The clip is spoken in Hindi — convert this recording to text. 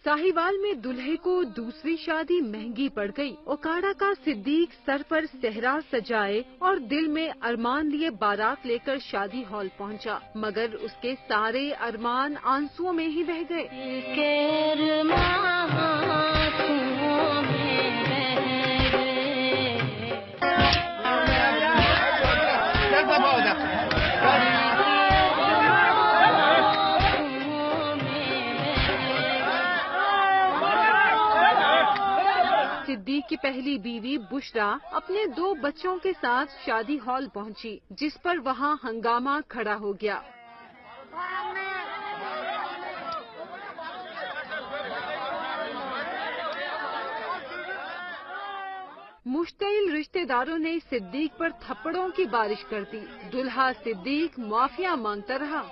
साहिवाल में दूल्हे को दूसरी शादी महंगी पड़ गई। ओकाड़ा का सिद्दीक सर पर सेहरा सजाए और दिल में अरमान लिए बारात लेकर शादी हॉल पहुंचा, मगर उसके सारे अरमान आंसुओं में ही बह गए। सिद्दीक की पहली बीवी बुशरा अपने 2 बच्चों के साथ शादी हॉल पहुंची, जिस पर वहां हंगामा खड़ा हो गया। मुश्तिल रिश्तेदारों ने सिद्दीक पर थप्पड़ों की बारिश कर दी। दुल्हा सिद्दीक माफिया मांगता रहा।